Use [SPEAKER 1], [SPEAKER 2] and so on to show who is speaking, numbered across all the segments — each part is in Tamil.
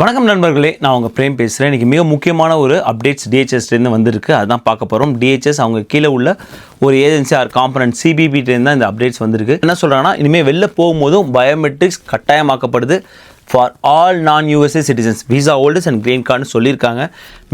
[SPEAKER 1] வணக்கம் நண்பர்களே, நான் உங்கள் பிரேம் பேசுகிறேன். இன்றைக்கி மிக முக்கியமான ஒரு அப்டேட்ஸ் டிஹெச்எஸ்லேருந்து வந்திருக்கு. அதுதான் பார்க்க போகிறோம். டிஹெச்எஸ் அவங்க கீழே உள்ள ஒரு ஏஜென்சி ஆர் காம்பனன்ட் சிபிபிட்டேருந்து தான் இந்த அப்டேட்ஸ் வந்திருக்கு. என்ன சொல்கிறாங்கன்னா, இனிமேல் வெளில போகும்போதும் பயோமெட்ரிக்ஸ் கட்டாயமாக்கப்படுது for all non USA citizens, visa holders and green கார்டுன்னு சொல்லியிருக்காங்க.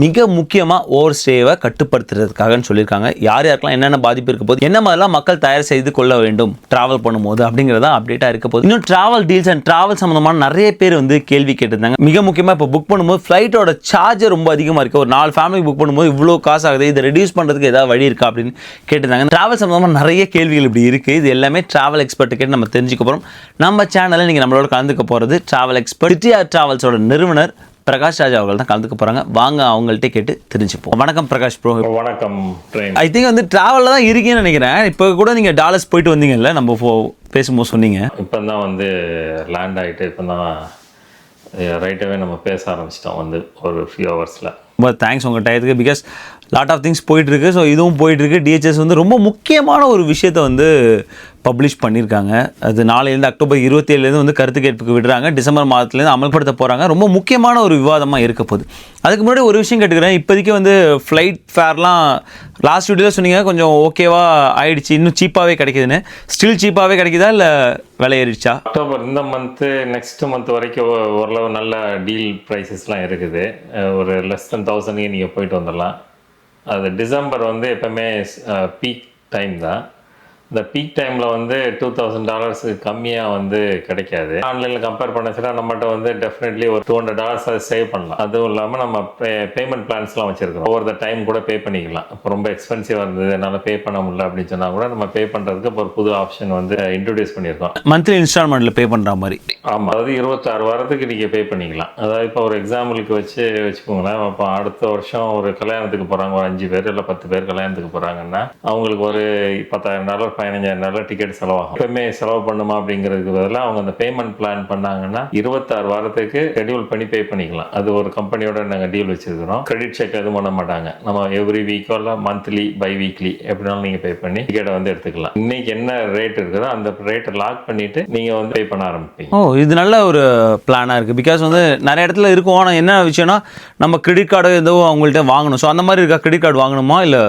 [SPEAKER 1] மிக முக்கியமாக ஓவர் ஸ்டேவை கட்டுப்படுத்துறதுக்காகன்னு சொல்லியிருக்காங்க. யார் யாருக்கெல்லாம் என்னென்ன பாதிப்பு இருக்க போது, என்ன மாதிரிலாம் மக்கள் தயார் செய்து கொள்ள வேண்டும் ட்ராவல் பண்ணும்போது அப்படிங்கிறதா அப்டேட்டாக இருக்க போது. இன்னும் ட்ராவல் டீல்ஸ் அண்ட் ட்ராவல் சம்மந்தமான நிறைய பேர் வந்து கேள்வி கேட்டிருந்தாங்க. மிக முக்கியமாக இப்போ புக் பண்ணும்போது ஃப்ளைட்டோட சார்ஜ் ரொம்ப அதிகமாக இருக்குது. ஒரு 4 ஃபேமிலி புக் பண்ணும்போது இவ்வளோ காசு ஆகுது, இதை ரெடியூஸ் பண்ணுறதுக்கு ஏதாவது வழி இருக்கா அப்படின்னு கேட்டிருந்தாங்க. ட்ராவல் சம்மந்தமாக நிறைய கேள்விகள் இப்படி இருக்குது. இது எல்லாமே ட்ராவல் எக்ஸ்பர்ட் கேட்டு நம்ம தெரிஞ்சுக்க போகிறோம். நம்ம சேனலில் நீங்கள் நம்மளோட கலந்துக்க போகிறது ட்ராவல் எக்ஸ்பர்ட் சிட்டிஆர் டிராவல்ஸோட நிறுவனர் பிரகாஷ் ராஜ் அவர்கள் தான் கலந்துக்க போகிறாங்க. வாங்க அவங்கள்ட்ட கேட்டு தெரிஞ்சுப்போம். வணக்கம் பிரகாஷ் ப்ரோ.
[SPEAKER 2] வணக்கம்.
[SPEAKER 1] ஐ திங்க் வந்து ட்ராவலில் தான் இருக்கீங்கன்னு நினைக்கிறேன். இப்போ கூட நீங்கள் டாலர்ஸ் போயிட்டு வந்தீங்கல்ல, நம்ம பேசும்போது சொன்னீங்க.
[SPEAKER 2] இப்போ தான் வந்து லேண்ட் ஆகிட்டு இப்போ தான் ரைட்டாகவே நம்ம பேச ஆரம்பிச்சிட்டோம் வந்து ஒரு ஃபியூ ஹவர்ஸில்.
[SPEAKER 1] ரொம்ப தேங்க்ஸ் உங்கள் டயத்துக்கு. பிகாஸ் லாட் ஆஃப் திங்ஸ் போயிட்டுருக்கு. ஸோ இதுவும் போயிட்டுருக்கு. டிஹெச்எஸ் வந்து ரொம்ப முக்கியமான ஒரு விஷயத்தை வந்து பப்ளிஷ் பண்ணியிருக்காங்க. அது நாளையிலேருந்து அக்டோபர் 27 வந்து கருத்து கேட்புக்கு விடுறாங்க. டிசம்பர் மாதத்துலேருந்து அமல்படுத்த போகிறாங்க. ரொம்ப முக்கியமான ஒரு விவாதமாக இருக்க போகுது. அதுக்கு முன்னாடி ஒரு விஷயம் கேட்டுக்கிறேன். இப்போதைக்கு வந்து ஃப்ளைட் ஃபேர்லாம் லாஸ்ட் வீடியோவில் சொன்னீங்க கொஞ்சம் ஓகேவா ஆயிடுச்சு, இன்னும் சீப்பாகவே கிடைக்குதுன்னு. ஸ்டில் சீப்பாகவே கிடைக்குதா இல்லை விலை ஏறிடுச்சா?
[SPEAKER 2] அக்டோபர் இந்த மந்த்து நெக்ஸ்ட் மந்த் வரைக்கும் ஓரளவு நல்ல டீல் ப்ரைஸஸ்லாம் இருக்குது. ஒரு லெஸ் தென் 1000 நீங்கள் போயிட்டு வந்துடலாம். அது டிசம்பர் வந்து எப்போவுமே பீக் டைம் தான். இந்த பீக் டைமில் வந்து $2000 கம்மியாக வந்து கிடைக்காது. ஆன்லைனில் கம்பேர் பண்ணச்சுன்னா நம்மகிட்ட வந்து டெஃபினெட்லி ஒரு $200 சேவ் பண்ணலாம். அதுவும் இல்லாமல் நம்ம பேமெண்ட் பிளான்ஸ்லாம் வச்சுருக்கோம். ஓவர் த டைம் கூட பே பண்ணிக்கலாம். இப்போ ரொம்ப எக்ஸ்பென்சிவாக இருந்தது, என்னால் பே பண்ண முடியல அப்படின்னு சொன்னால் கூட நம்ம பே பண்ணுறதுக்கு இப்போ ஒரு புது ஆப்ஷன் வந்து இன்ட்ரடியூஸ் பண்ணியிருக்கோம்.
[SPEAKER 1] மந்த்லி இன்ஸ்டால்மெண்ட்டில் பே பண்ணுற மாதிரி.
[SPEAKER 2] ஆமாம், அதாவது 26 வாரத்துக்கு நீங்கள் பே பண்ணிக்கலாம். அதாவது இப்போ ஒரு எக்ஸாம்பிளுக்கு வச்சுக்கோங்களேன். இப்போ அடுத்த வருஷம் ஒரு கல்யாணத்துக்கு போகிறாங்க, ஒரு 5 பேர் இல்லை 10 பேர் கல்யாணத்துக்கு போகிறாங்கன்னா அவங்களுக்கு ஒரு $10,000 $15,000 டிக்கெட் செலவாகும். எப்பவுமே செலவு பண்ணுமா அப்படிங்கிறதுக்கு பதிலாக அவங்க அந்த பேமெண்ட் பிளான் பண்ணாங்கன்னா 26 வாரத்துக்கு ஷெட்யூல் பண்ணி பே பண்ணிக்கலாம். அது ஒரு கம்பெனியோட நாங்கள் டீல் வச்சிருக்கிறோம். கிரெடிட் செக் எதுவும் பண்ண மாட்டாங்க. நம்ம எவ்ரி வீக்கோ இல்லை மந்த்லி பை வீக்லி எப்படினாலும் நீங்கள் பே பண்ணி டிக்கெட்டை வந்து எடுத்துக்கலாம். இன்னைக்கு என்ன ரேட் இருக்குதோ அந்த ரேட்டை லாக் பண்ணிட்டு நீங்கள் வந்து பே பண்ண ஆரம்பிப்பீங்க.
[SPEAKER 1] இது நல்ல ஒரு பிளானாக இருக்குது. பிகாஸ் வந்து நிறைய இடத்துல இருக்கும். ஆனால் என்ன விஷயம்னா நம்ம கிரெடிட் கார்டு ஏதோ அவங்கள்ட்ட வாங்கணும். ஸோ அந்த மாதிரி இருக்கா? கிரெடிட் கார்டு வாங்கணுமா? இல்லை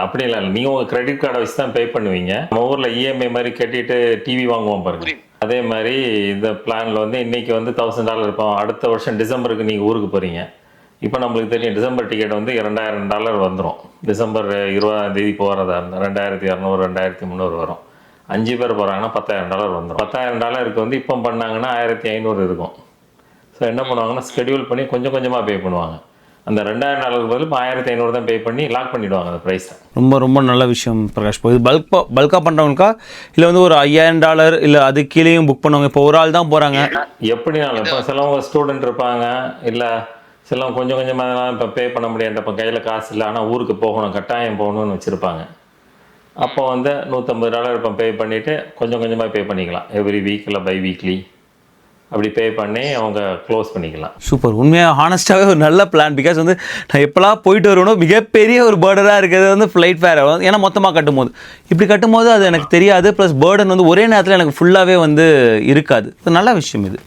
[SPEAKER 2] அப்படி இல்லை. நீங்கள் உங்கள் கிரெடிட் கார்டை வச்சு தான் பே பண்ணுவீங்க. ஊரில் இஎம்ஐ மாதிரி கட்டிட்டு டிவி வாங்குவோம் பாருங்க, அதே மாதிரி இந்த பிளானில் வந்து இன்னைக்கு வந்து $1000 இருப்போம். அடுத்த வருஷம் டிசம்பருக்கு நீங்கள் ஊருக்கு போகிறீங்க. இப்போ நம்மளுக்கு தெரியும் டிசம்பர் டிக்கெட் வந்து $2000 வந்துடும். டிசம்பர் 20 போகிறதா இருந்தால் 2200 2300 வரும். 5 பேர் போகிறாங்கன்னா $10,000 வந்துடும். $10,000 வந்து இப்போ பண்ணாங்கன்னா 1500 இருக்கும். ஸோ என்ன பண்ணுவாங்கன்னா ஸ்கெடியூல் பண்ணி கொஞ்சம் கொஞ்சமாக பே பண்ணுவாங்க. அந்த $2000 பதில் இப்போ 1500 தான் பே பண்ணி லாக் பண்ணிவிடுவாங்க அந்த ப்ரைஸை.
[SPEAKER 1] ரொம்ப ரொம்ப நல்ல விஷயம் பிரகாஷ். இது பல்காக பண்ணுறவங்களுக்கா இல்லை வந்து ஒரு $5000 இல்லை அது கீழேயும் புக் பண்ணுவாங்க? இப்போ ஒரு ஆள் தான் போகிறாங்க.
[SPEAKER 2] எப்படினாலும் இப்போ சிலவங்க ஸ்டூடெண்ட் இருப்பாங்க, இல்லை சிலவங்க கொஞ்சம் கொஞ்சமாக இப்போ பே பண்ண முடியாது, இப்போ கையில் காசு இல்லை ஆனால் ஊருக்கு போகணும், கட்டாயம் போகணும்னு வச்சுருப்பாங்க. அப்போ வந்து $150 இப்போ பே பண்ணிவிட்டு கொஞ்சம் கொஞ்சமாக பே பண்ணிக்கலாம். எவ்ரி வீக் இல்லை பை வீக்லி அப்படி பே பண்ணி அவங்க க்ளோஸ் பண்ணிக்கலாம்.
[SPEAKER 1] சூப்பர். உண்மையாக ஹானஸ்ட்டாகவே ஒரு நல்ல பிளான். பிகாஸ் வந்து நான் எப்போலாம் போயிட்டு வரணும் மிகப்பெரிய ஒரு பேர்டனாக இருக்கிறது வந்து ஃப்ளைட் ஃபேர். ஏன்னா மொத்தமாக கட்டும்போது இப்படி கட்டும்போது அது எனக்கு தெரியாது. ப்ளஸ் பேர்டன் வந்து ஒரே நேரத்தில் எனக்கு ஃபுல்லாகவே வந்து இருக்காது. நல்ல விஷயம் இது.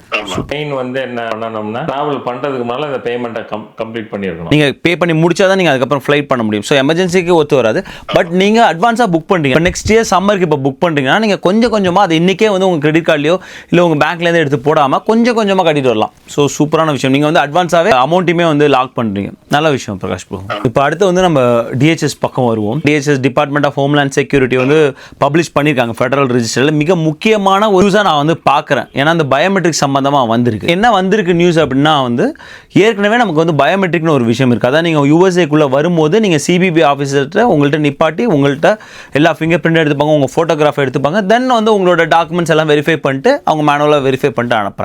[SPEAKER 2] மெயின் வந்து என்ன பண்ணணும்னா ட்ராவல் பண்ணுறதுக்கு முன்னால் அந்த பேமெண்ட்டை கம்ப்ளீட் பண்ணியிருக்கணும்.
[SPEAKER 1] நீங்கள் பே பண்ணி முடிச்சா தான் நீங்கள் அதுக்கப்புறம் ஃப்ளைட் பண்ண முடியும். ஸோ எமர்ஜென்சிக்கு ஒத்து வராது. பட் நீங்கள் அட்வான்ஸாக புக் பண்ணுறீங்க. இப்போ நெக்ஸ்ட் இயர் சம்மருக்கு இப்போ புக் பண்ணுறீங்கன்னா நீங்கள் கொஞ்சம் கொஞ்சமாக அது இன்றைக்கே வந்து உங்கள் கிரெடிட் கார்ட்லையோ இல்லை உங்கள் பேங்க்லேருந்து எடுத்து போடாமல் கொஞ்சம் கொஞ்சமாக கட்டிட்டு வரலாம். ஸோ சூப்பரான விஷயம். நீங்கள் வந்து அட்வான்ஸாகவே அமௌண்ட்டுமே வந்து லாக் பண்ணுறீங்க. நல்ல விஷயம் பிரகாஷ் ப்ரோ. இப்போ அடுத்து வந்து நம்ம டிஹெச்எஸ் பக்கம் வருவோம். DHS Department of Homeland Security வந்து பப்ளிஷ் பண்ணியிருக்காங்க ஃபெடரல் ரெஜிஸ்டரில். மிக முக்கியமான ஒரு நியூஸாக நான் வந்து பார்க்குறேன். ஏன்னா அந்த பயோமெட்ரிக் சம்பந்தமாக வந்திருக்கு. என்ன வந்திருக்கு நியூஸ் அப்படின்னா வந்து ஏற்கனவே நமக்கு வந்து பயோமெட்ரிக்னு ஒரு விஷயம் இருக்குது. அதான் நீங்கள் யூஎஸ்ஏக்குள்ளே வரும்போது நீங்கள் சிபிபி ஆஃபீஸர்கிட்ட உங்கள்கிட்ட நிப்பாட்டி உங்கள்கிட்ட எல்லா ஃபிங்கர் பிரிண்ட் எடுத்துப்பாங்க, உங்கள் ஃபோட்டோகிராஃப் எடுத்துப்பாங்க. தென் வந்து உங்களோட டாக்குமெண்ட்ஸ் எல்லாம் வெரிஃபை பண்ணிட்டு அவங்க மேனுவலாக வெரிஃபை பண்ணிட்டு அனுப்புகிறாங்க.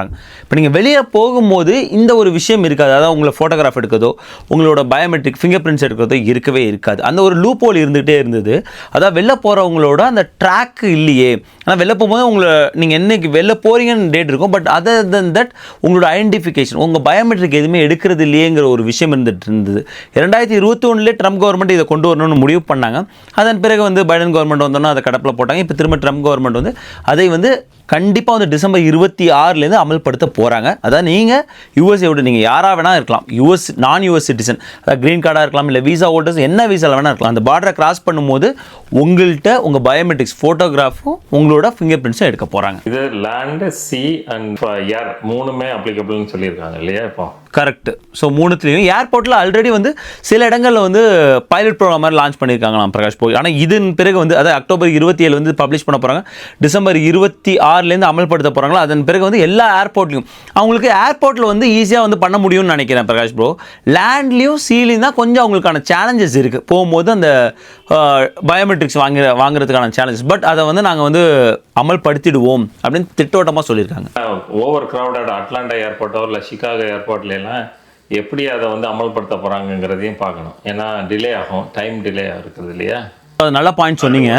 [SPEAKER 1] இப்போ நீங்கள் வெளியே போகும்போது இந்த ஒரு விஷயம் இருக்காது. அதாவது உங்களை ஃபோட்டோகிராஃப் எடுக்கிறதோ உங்களோட பயோமெட்ரிக் ஃபிங்கர் பிரிண்ட்ஸ் எடுக்கிறதோ இருக்கவே இருக்காது. அந்த ஒரு லூப் ஹோல் இருந்துகிட்டே இருந்தது. அதாவது வெளில போகிறவங்களோட அந்த ட்ராக் இல்லையே. ஆனால் வெளில போகும்போது உங்களை நீங்கள் என்னைக்கு வெளில போகிறீங்கன்னு டேட் இருக்கும். பட் அதர் தென் தட் உங்களோட ஐடென்டிஃபிகேஷன் உங்கள் பயோமெட்ரிக் எதுவுமே எடுக்கிறது இல்லையேங்கிற ஒரு விஷயம் இருந்தது. 2021 ட்ரம்ப் கவர்மெண்ட் இதை கொண்டு வரணும்னு முடிவு பண்ணாங்க. அதன் பிறகு வந்து பைடன் கவர்மெண்ட் வந்தோன்னா அதை கடப்பில் போட்டாங்க. இப்போ திரும்ப ட்ரம்ப் கவர்மெண்ட் வந்து அதை வந்து கண்டிப்பாக வந்து டிசம்பர் 26 அமல்படுத்த போகிறாங்க. அதாவது நீங்கள் யூஎஸ்ஏ விட்டு நீங்கள் யாராக வேணால் இருக்கலாம், நான் யூஎஸ் சிட்டிசன், அதாவது க்ரீன் கார்டாக இருக்கலாம், இல்லை வீசா ஹோல்டர்ஸ், என்ன வீசாவில் வேணால் இருக்கலாம். அந்த பார்டரை கிராஸ் பண்ணும்போது உங்கள்கிட்ட உங்கள் பயோமெட்ரிக்ஸ் ஃபோட்டோகிராஃபும் உங்களோட ஃபிங்கர் பிரிண்ட்ஸும் எடுக்க போகிறாங்க.
[SPEAKER 2] இது லேண்டு, சி அண்ட் ஏர் மூணுமே அப்ளிகபிள்னு சொல்லியிருக்காங்க இல்லையா இப்போ?
[SPEAKER 1] கரெக்ட். ஸோ மூணுத்துலேயும் ஏர்போர்ட்டில் ஆல்ரெடி வந்து சில இடங்களில் வந்து பைலட் ப்ரோக்ராம் மாதிரி லான்ச் பண்ணியிருக்காங்களாம் பிரகாஷ் போய். ஆனால் இதன் பிறகு வந்து அதாவது அக்டோபர் 27 வந்து பப்ளிஷ் பண்ண போகிறாங்க, டிசம்பர் 26 அமல்படுத்த போகிறாங்களா. அதன் பிறகு வந்து எல்லா ஏர்போர்ட்லையும் அவங்களுக்கு ஏர்போர்ட்டில் வந்து ஈஸியாக வந்து பண்ண முடியும்னு நினைக்கிறேன் பிரகாஷ் ப்ரோ. லேண்ட்லேயும் சீலையும் தான் கொஞ்சம் அவங்களுக்கான சேலஞ்சஸ் இருக்குது போகும்போது, அந்த பயோமெட்ரிக்ஸ் வாங்குறதுக்கான சேலஞ்சஸ். பட் அதை வந்து நாங்கள் வந்து அமல்படுத்திடுவோம் அப்படின்னு திட்டவட்டமாக சொல்லியிருக்காங்க.
[SPEAKER 2] ஓவர் க்ரௌடட் அட்லாண்டா ஏர்போர்ட்டோ இல்லை சிகாகோ ஏர்போர்ட்லாம் எப்படி அதை வந்து அமல்படுத்த போகிறாங்கங்கிறதையும் பார்க்கணும். ஏன்னா டிலே ஆகும், டைம் டிலே இருக்குது இல்லையா?
[SPEAKER 1] அது நல்ல பாயிண்ட் சொன்னீங்க.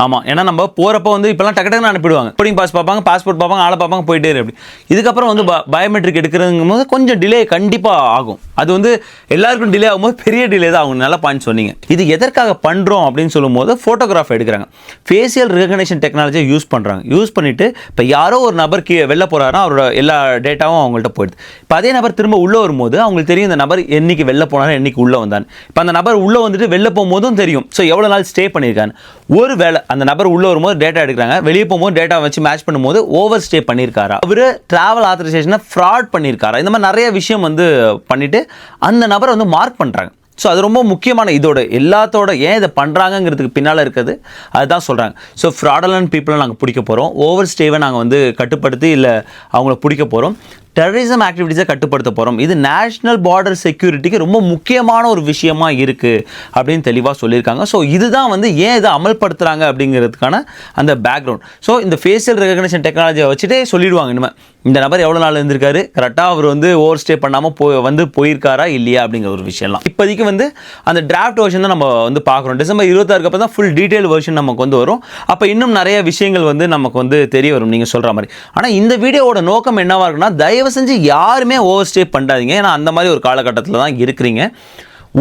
[SPEAKER 1] ஆமாம், ஏன்னா நம்ம போகிறப்ப வந்து இப்போலாம் டக்கு டக்குன்னு அனுப்பிடுவாங்க, போர்டிங் பாஸ் பார்ப்பாங்க, பாஸ்போர்ட் பார்ப்பாங்க, ஆளை பார்ப்பாங்க, போயிட்டே அப்படி. இதுக்கப்புறம் வந்து பயோமெட்ரிக் எடுக்கிறதுங்கும் போது கொஞ்சம் டிலே கண்டிப்பாக ஆகும். அது வந்து எல்லாருக்கும் டிலே ஆகும்போது பெரிய டிலே தான் ஆகும். நல்ல பாயிண்ட் சொன்னீங்க. இது எதற்காக பண்ணுறோம் அப்படின்னு சொல்லும்போது ஃபோட்டோகிராஃப் எடுக்கிறாங்க, ஃபேஷியல் ரெகக்னிஷன் டெக்னாலஜியை யூஸ் பண்ணுறாங்க. யூஸ் பண்ணிவிட்டு இப்போ யாரோ ஒரு நபர் வெளில போகிறாருன்னா அவரோட எல்லா டேட்டாவும் அவங்கள்ட்ட போயிடுது. இப்போ அதே நபர் திரும்ப உள்ளே வரும்போது அவங்களுக்கு தெரியும் இந்த நபர் என்னைக்கு வெளில போனாலும் என்னைக்கு உள்ளே வந்தான்னு. இப்போ அந்த நபர் உள்ளே வந்துட்டு வெளில போகும்போதும் தெரியும், ஸோ எவ்வளோ நாள் ஸ்டே பண்ணியிருக்கான்னு. ஒரு வேளை அந்த நபர் உள்ளே வரும்போது டேட்டா எடுக்கிறாங்க, வெளியே போகும்போது டேட்டா வச்சு மேட்ச் பண்ணும்போது over stay பண்ணியிருக்காரா, hour travel ஆத்தரைசேஷனை fraud பண்ணியிருக்காரா, இந்த மாதிரி நிறைய விஷயம் வந்து பண்ணிவிட்டு அந்த நபரை வந்து மார்க் பண்ணுறாங்க. ஸோ அது ரொம்ப முக்கியமான, இதோட எல்லாத்தோட ஏன் இதை பண்ணுறாங்கங்கிறதுக்கு பின்னால் இருக்குது அதுதான் சொல்கிறாங்க. ஸோ ஃப்ராடலண்ட் பீப்புளை நாங்கள் பிடிக்க போகிறோம், ஓவர் ஸ்டேவை நாங்கள் வந்து கட்டுப்படுத்தி இல்லை அவங்கள பிடிக்க போகிறோம், டெரரிசம் ஆக்டிவிட்டீஸை கட்டுப்படுத்த போகிறோம். இது நேஷ்னல் பார்டர் செக்யூரிட்டிக்கு ரொம்ப முக்கியமான ஒரு விஷயமா இருக்குது அப்படின்னு தெளிவாக சொல்லியிருக்காங்க. ஸோ இதுதான் வந்து ஏன் இதை அமல்படுத்துகிறாங்க அப்படிங்கிறதுக்கான அந்த பேக்ரவுண்ட். ஸோ இந்த ஃபேஷியல் ரெகக்னிஷன் டெக்னாலஜியை வச்சுட்டே சொல்லிடுவாங்க, இனிமேல் இந்த நபர் எவ்வளோ நாள் இருந்திருக்காரு, கரெக்டாக அவர் வந்து ஓவர் ஸ்டே பண்ணாமல் போயிருக்காரா இல்லையா அப்படிங்கிற ஒரு விஷயம்லாம். இப்போதைக்கு வந்து அந்த டிராஃப்ட் வெர்ஷன் தான் நம்ம வந்து பார்க்குறோம். டிசம்பர் 26 அப்புறம் தான் ஃபுல் டீட்டெயில் வெர்ஷன் நமக்கு வந்து வரும். அப்போ இன்னும் நிறைய விஷயங்கள் வந்து நமக்கு வந்து தெரிய வரும் நீங்கள் சொல்கிற மாதிரி. ஆனால் இந்த வீடியோவோட நோக்கம் என்னவாக இருக்குன்னா, தயவு செஞ்சு யாருமே ஓவர் ஸ்டே பண்ணாதீங்க. ஏன்னா அந்த மாதிரி ஒரு காலகட்டத்தில் தான் இருக்கிறீங்க.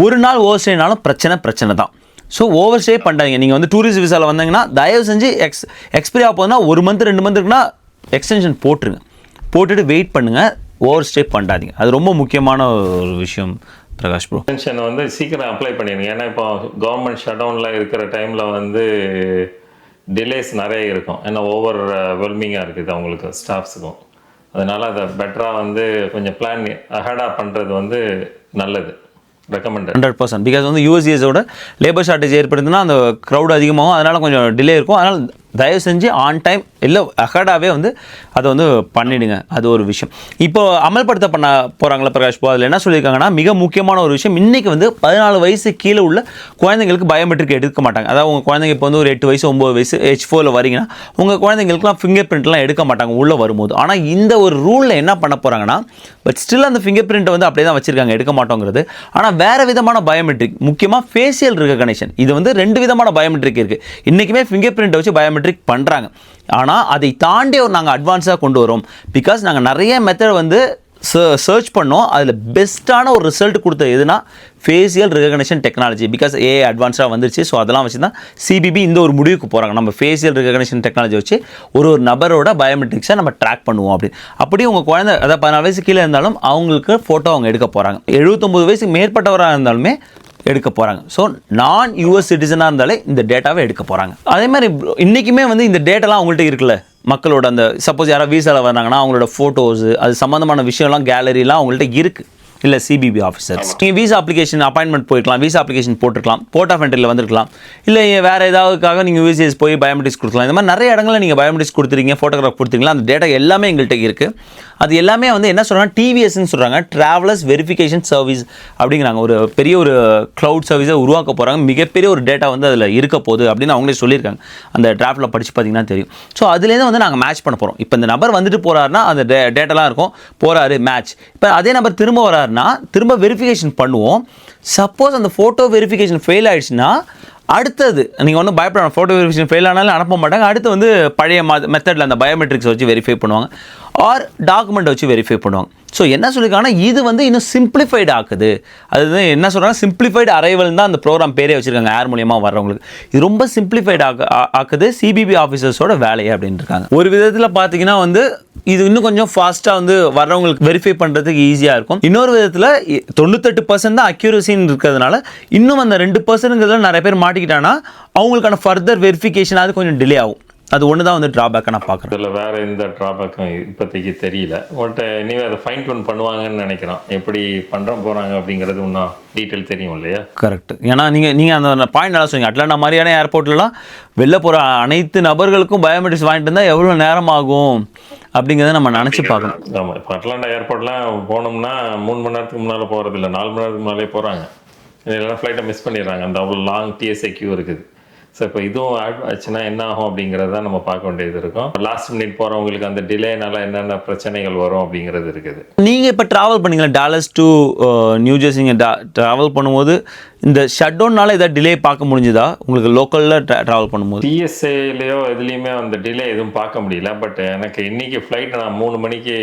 [SPEAKER 1] ஒரு நாள் ஓவர் ஸ்டேனாலும் பிரச்சனை தான். ஸோ ஓவர் ஸ்டே பண்ணாதீங்க. நீங்கள் வந்து டூரிஸ்ட் விசாவில் வந்தீங்கன்னா தயவு செஞ்சு எக்ஸ்பைரி ஆக போகுதுன்னா 1 மந்த் 2 மந்த் இருக்குன்னா எக்ஸ்டென்ஷன் போட்டுட்டு வெயிட் பண்ணுங்கள், ஓவர் ஸ்டே பண்ணாதீங்க. அது ரொம்ப முக்கியமான ஒரு விஷயம் பிரகாஷ் ப்ரோ.
[SPEAKER 2] எக்ஸ்டென்ஷன் வந்து சீக்கிரம் அப்ளை பண்ணிடுங்க. ஏன்னா இப்போ கவர்மெண்ட் ஷட் டவுனில் இருக்கிற டைமில் வந்து டிலேஸ் நிறைய இருக்கும். ஏன்னா ஓவர் வெல்மிங்காக இருக்குது அவங்களுக்கு, ஸ்டாஃப்ஸுக்கும். அதனால் அதை பெட்டராக வந்து கொஞ்சம் பிளான் அஹெடாக பண்ணுறது வந்து நல்லது, ரெக்கமெண்டட்
[SPEAKER 1] 100%. பிகாஸ் வந்து யூஎஸ்ஏஸோட லேபர் ஷார்ட்டேஜ் ஏற்படுதுன்னா அந்த க்ரௌட் அதிகமாகும், அதனால் கொஞ்சம் டிலே இருக்கும். அதனால் தயவு செஞ்சு ஆன் டைம் இல்லை அஹெடாகவே வந்து அதை வந்து பண்ணிவிடுங்க. அது ஒரு விஷயம். இப்போ அமல்படுத்த பண்ண போகிறாங்களா பிரகாஷ் போ, அதில் என்ன சொல்லியிருக்காங்கன்னா, மிக முக்கியமான ஒரு விஷயம், இன்றைக்கி வந்து 14 வயசு கீழே உள்ள குழந்தைங்களுக்கு பயோமெட்ரிக் எடுக்க மாட்டாங்க. அதாவது உங்கள் குழந்தைங்க இப்போ வந்து ஒரு 8 வயசு 9 வயசு H4 வரீங்கன்னா உங்கள் குழந்தைங்களுக்குலாம் ஃபிங்கர் பிரிண்ட்லாம் எடுக்க மாட்டாங்க உள்ளே வரும்போது. ஆனால் இந்த ஒரு ரூலில் என்ன பண்ண போகிறாங்கன்னா, பட் ஸ்டில் அந்த ஃபிங்கர் பிரிண்ட்டை வந்து அப்படியே தான் வச்சுருக்காங்க, எடுக்க மாட்டோங்கிறது. ஆனால் வேறு விதமான பயோமெட்ரிக், முக்கியமாக ஃபேஷியல் ரெகக்னிஷன், இது வந்து 2 விதமான பயோமெட்ரிக் இருக்குது. இன்றைக்குமே ஃபிங்கர் பிரிண்ட்டை வச்சு பயோமெட்ரிக் பண்ணுறாங்க. ஆனால் அதை தாண்டி நாங்கள் அட்வான்ஸாக கொண்டு வரோம். பிகாஸ் நாங்கள் நிறைய மெத்தட் வந்து சர்ச் பண்ணோம், அதில் பெஸ்ட்டான ஒரு ரிசல்ட் கொடுத்தது எதுனா facial recognition technology. Because AI அட்வான்ஸாக வந்துருச்சு. ஸோ அதெல்லாம் வச்சு தான் சிபிபி இந்த ஒரு முடிவுக்கு போகிறாங்க, நம்ம ஃபேஷியல் ரெகக்னிஷன் டெக்னாலஜி வச்சு ஒரு நபரோட பயோமெட்ரிக்ஸை நம்ம ட்ராக் பண்ணுவோம் அப்படின்னு. அப்படியே உங்கள் குழந்தை அதாவது 14 வயசு கீழே இருந்தாலும் அவங்களுக்கு ஃபோட்டோ அவங்க எடுக்க போகிறாங்க. 79 வயசுக்கு மேற்பட்டவராக இருந்தாலுமே எடுக்க போகிறாங்க. ஸோ நான் யூஎஸ் சிட்டிசனாக இருந்தாலே இந்த டேட்டாவை எடுக்க போகிறாங்க. அதே மாதிரி இன்றைக்குமே வந்து இந்த டேட்டாலாம் அவங்கள்ட்ட இருக்குல்ல, மக்களோட அந்த சப்போஸ் யாராவது வீசாவில் வராங்கன்னா அவங்களோட ஃபோட்டோஸு அது சம்மந்தமான விஷயம்லாம் கேலரிலாம் அவங்கள்ட்ட இருக்குது. இல்லை சிபிபி ஆஃபீஸர்ஸ், நீங்கள் வீசா அப்ளிகேஷன் அப்பாயின்மெண்ட் போயிருக்கலாம், வீசா அப்ளிகேஷன் போட்டிருக்கலாம், போர்ட் ஆஃப் என்ட்ரியில் வந்திருக்கலாம், இல்லை வேறு ஏதாவதுக்காக நீங்கள் யூஎஸ்ஏஸ் போய் பயோமெட்ரிக்ஸ் கொடுக்கலாம். இந்த மாதிரி நிறைய இடங்களில் நீங்கள் பயோமெட்ரிக்ஸ் கொடுத்துருக்கீங்க, ஃபோட்டோகிராஃப் கொடுத்துருக்கீங்களா, அந்த டேட்டா எல்லாமே எங்கள்கிட்ட இருக்குது. அது எல்லாமே வந்து என்ன சொல்கிறாங்க, டிவிஎஸ்ன்னு சொல்கிறாங்க, ட்ராவலர்ஸ் வெரிஃபிகேஷன் சர்வீஸ் அப்படிங்கிறாங்க. ஒரு பெரிய ஒரு க்ளவுட் சர்வீஸை உருவாக்க போகிறாங்க, மிகப்பெரிய ஒரு டேட்டா வந்து அதில் இருக்க போகுது அப்படின்னு அவங்களே சொல்லியிருக்காங்க. அந்த டிராஃப்டில் படித்து பார்த்தீங்கன்னா தெரியும். ஸோ அதுலேருந்து வந்து நாங்கள் மேட்ச் பண்ண போகிறோம். இப்போ இந்த நபர் வந்துட்டு போகிறாருன்னா அந்த டேட்டாலாம் இருக்கும், போகிறாரு மேட்ச். இப்போ அதே நபர் திரும்ப வராருன்னா திரும்ப வெரிஃபிகேஷன் பண்ணுவோம். சப்போஸ் அந்த ஃபோட்டோ வெரிஃபிகேஷன் ஃபெயில் ஆகிடுச்சுன்னா அடுத்தது நீங்கள் ஒன்றும் பயப்படணும், ஃபோட்டோ வெரிஃபிகேஷன் ஃபெயில் ஆனாலும் அனுப்ப மாட்டாங்க. அடுத்து வந்து பழைய மெத்தடில் அந்த பயோமெட்ரிக்ஸ் வச்சு வெரிஃபை பண்ணுவாங்க. ஆர் டாக்குமெண்ட் வச்சு வெரிஃபை பண்ணுவாங்க. ஸோ என்ன சொல்லியிருக்காங்கன்னா இது வந்து இன்னும் சிம்பிளிஃபைடு ஆக்குது. அது என்ன சொல்கிறாங்க, சிம்பிளிஃபைடு அரைவல் தான் அந்த ப்ரோக்ராம் பேரே வச்சுருக்காங்க ஏர் மூலியமாக வர்றவங்களுக்கு. இது ரொம்ப சிம்பிளிஃபைடு ஆக்குது சிபிபி ஆஃபீஸர்ஸோட வேலையை அப்படின்னு இருக்காங்க. ஒரு விதத்தில் பார்த்தீங்கன்னா வந்து இது இன்னும் கொஞ்சம் ஃபாஸ்ட்டாக வந்து வர்றவங்களுக்கு வெரிஃபை பண்ணுறதுக்கு ஈஸியாக இருக்கும். இன்னொரு விதத்தில் 98% தான் அக்யூரசின்னு இருக்கிறதுனால இன்னும் அந்த 2%ங்கிறதுல நிறைய பேர் மாட்டிக்கிட்டாங்கன்னா அவங்களுக்கான ஃபர்தர் வெரிஃபிகேஷன் அது கொஞ்சம் டிலே ஆகும். அது ஒன்று தான் வந்து ட்ராபேக்காக நான் பார்க்குறேன்.
[SPEAKER 2] இதில் வேறு எந்த ட்ராபேக்கும் இப்போதைக்கு தெரியல. உங்கள்கிட்ட இனிமே அதை ஃபைன் டியூன் பண்ணுவாங்கன்னு நினைக்கிறோம். எப்படி போகிறாங்க அப்படிங்கிறது இன்னும் டீட்டெயில் தெரியும் இல்லையா?
[SPEAKER 1] கரெக்ட். ஏன்னா நீங்கள் அந்த பாயிண்ட் நல்லா சொன்னீங்க. அட்லாண்டா மாதிரியான ஏர்போர்ட்லலாம் வெளில போகிற அனைத்து நபர்களுக்கும் பயோமெட்ரிக்ஸ் வாங்கிட்டு இருந்தால் எவ்வளோ நேரம் ஆகும் அப்படிங்கிறத நம்ம நினச்சி பார்க்கணும்.
[SPEAKER 2] ஆமாம், இப்போ அட்லாண்டா ஏர்போர்ட்லாம் போனோம்னா 3 மணி நேரத்துக்கு முன்னால் போகிறது இல்லை, 4 மணி நேரத்துக்கு முன்னாலே போகிறாங்க. இல்லைன்னா ஃப்ளைட்டை மிஸ் பண்ணிடுறாங்க. அந்த அவ்வளோ லாங் டிஎஸ்ஏ கியூ இருக்குது. ஸோ இப்போ இதுவும் ஆட் ஆச்சுன்னா என்ன ஆகும் அப்படிங்கிறத நம்ம பார்க்க வேண்டியது இருக்கும். லாஸ்ட் மினிட் போகிறவங்களுக்கு அந்த டிலேனால என்னென்ன பிரச்சனைகள் வரும் அப்படிங்கிறது இருக்குது.
[SPEAKER 1] நீங்கள் இப்போ ட்ராவல் பண்ணீங்களா Dallas to new Jersey, travel பண்ணும்போது இந்த ஷட் டவுன்னால ஏதாவது டிலே பார்க்க முடிஞ்சுதா உங்களுக்கு லோக்கலில் ட்ராவல் பண்ணும்போது?
[SPEAKER 2] டிஎஸ்ஏலையோ எதுலேயுமே அந்த டிலே எதுவும் பார்க்க முடியல. பட் எனக்கு இன்றைக்கி ஃப்ளைட் நான் 3 மணிக்கு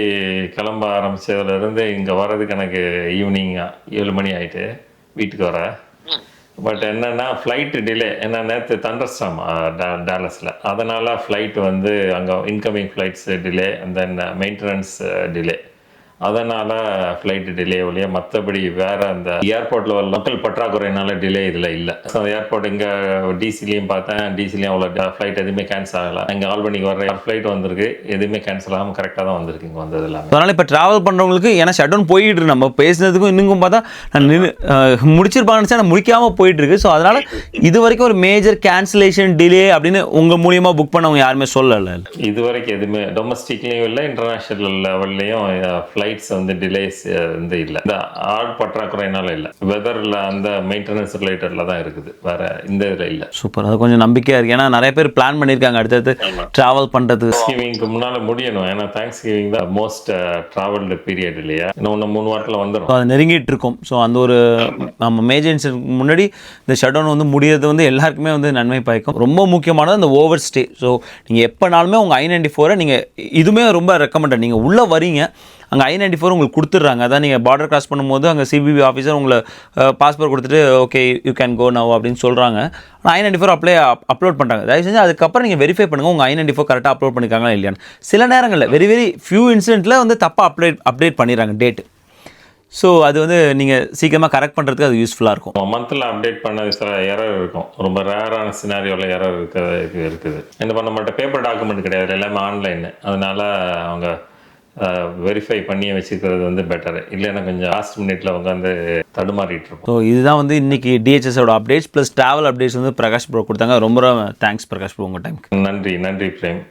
[SPEAKER 2] கிளம்ப ஆரம்பித்ததுலேருந்து இங்கே வர்றதுக்கு எனக்கு ஈவினிங் 7 மணி ஆகிட்டு வீட்டுக்கு வர. பட் என்னென்னா ஃப்ளைட்டு டிலே, ஏன்னா நேற்று தண்டர்ஸ்டாம் டாலஸில், அதனால் ஃப்ளைட் வந்து அங்கே incoming flights delay, and then maintenance delay, அதனால் ஃப்ளைட்டு டிலே வழியாக. மற்றபடி வேறு அந்த ஏர்போர்ட்டில் மக்கள் பற்றாக்குறையினால டிலே இதில் இல்லை. ஸோ அந்த ஏர்போர்ட் இங்கே டிசிலையும் பார்த்தேன், டிசிலையும் அவ்வளோ ஃப்ளைட் எதுவுமே கேன்சல் ஆகலை. இங்கே ஆல்பனிக்கு வர ஃப்ளைட் வந்திருக்கு, எதுவுமே கேன்சல் ஆகாமல் கரெக்டாக தான் வந்திருக்கு இங்கே வந்தது எல்லாமே.
[SPEAKER 1] அதனால் இப்போ ட்ராவல் பண்ணுறவங்களுக்கு ஏன்னா ஷட் டவுன் போயிட்டு நம்ம பேசுனதுக்கும் இன்னும் பார்த்தா நான் முடிச்சிருப்பாங்கன்னு நான் முடிக்காமல் போயிட்டுருக்கு. ஸோ அதனால் இது வரைக்கும் ஒரு மேஜர் கேன்சலேஷன் டிலே அப்படின்னு உங்கள் மூலியமாக புக் பண்ணவங்க யாருமே சொல்லலை.
[SPEAKER 2] இது வரைக்கும் எதுவுமே டொமஸ்டிக்லேயும் இல்லை, இன்டர்நேஷ்னல் லெவல்லையும் ஃப்ளைட்ஸ் வந்து டிலேஸ் வந்து இல்லை. இந்த ஆள் பற்றாக்குறையினால இல்லை, வெதரில் அந்த மெயின்டெனன்ஸ் ரிலேட்டடில் தான் இருக்குது, வேறு இந்த இதில் இல்லை.
[SPEAKER 1] சூப்பர், அது கொஞ்சம் நம்பிக்கையாக இருக்குது. ஏன்னா நிறைய பேர் பிளான் பண்ணியிருக்காங்க அடுத்தடுத்து ட்ராவல் பண்ணுறது.
[SPEAKER 2] தேங்க்ஸ்கிவிங்க்கு முன்னால் முடியணும். ஏன்னா தேங்க்ஸ்கிவிங் தான் மோஸ்ட் ட்ராவல்டு பீரியட் இல்லையா? இன்னும் 3 வாரத்தில் வந்துடும்,
[SPEAKER 1] அது நெருங்கிட்டு இருக்கும். ஸோ அந்த ஒரு நம்ம மேஜன்ஸுக்கு முன்னாடி இந்த ஷட் டவுன் வந்து முடியறது வந்து எல்லாருக்குமே வந்து நன்மை பயக்கும். ரொம்ப முக்கியமானது அந்த ஓவர் ஸ்டே. ஸோ நீங்கள் எப்போனாலுமே உங்கள் I-94 நீங்கள் இதுவுமே ரொம்ப ரெக்கமெண்டட். நீங்கள் உள்ளே வரீங்க, அங்கே I-94 உங்களுக்கு கொடுத்துட்றாங்க. அதான் நீங்கள் பார்டர் கிராஸ் பண்ணும்போது அங்கே சிபிபி ஆஃபீஸர் உங்களை பாஸ்போர்ட் கொடுத்துட்டு okay you can go now அப்படின்னு சொல்கிறாங்க. ஆனால் I-94 அப்லோட் பண்ணுறாங்க. தயவு செஞ்சு அதுக்கப்புறம் நீங்கள் வெரிஃபை பண்ணுங்கள் உங்கள் I-94 கரெக்டாக அப்லோட் பண்ணியிருக்காங்களா இல்லையான்னு. சில நேரங்களில் வெரி ஃபியூ இன்சிடென்ட்டில் வந்து தப்பாக அப்டேட் பண்ணிடுறாங்க டேட்டு. ஸோ அது வந்து நீங்கள் சீக்கிரமாக கரெக்ட் பண்ணுறதுக்கு அது யூஸ்ஃபுல்லாக இருக்கும்.
[SPEAKER 2] மந்தில் அப்டேட் பண்ணது சில எரர் இருக்கும், ரொம்ப ரேரான சினாரியோவில் எரர் இருக்குது. என்ன பண்ண மாட்டேன், பேப்பர் டாக்குமெண்ட் கிடையாது, எல்லாமே ஆன்லைன். அதனால் அவங்க வெரிஃபை பண்ணி வச்சுக்கிறது வந்து பெட்டரு. இல்லைன்னா கொஞ்சம் லாஸ்ட் மினிட்ல உட்காந்து தடுமாறிட்டு இருக்கும்.
[SPEAKER 1] ஸோ இதுதான் வந்து இன்னைக்கு DHSோட அப்டேட்ஸ் ப்ளஸ் ட்ராவல் அப்டேட்ஸ் வந்து பிரகாஷ் ப்ரோ கொடுத்தாங்க. ரொம்ப தேங்க்ஸ் பிரகாஷ் ப்ரோ உங்கள் டைம்.
[SPEAKER 2] நன்றி பிரேம்.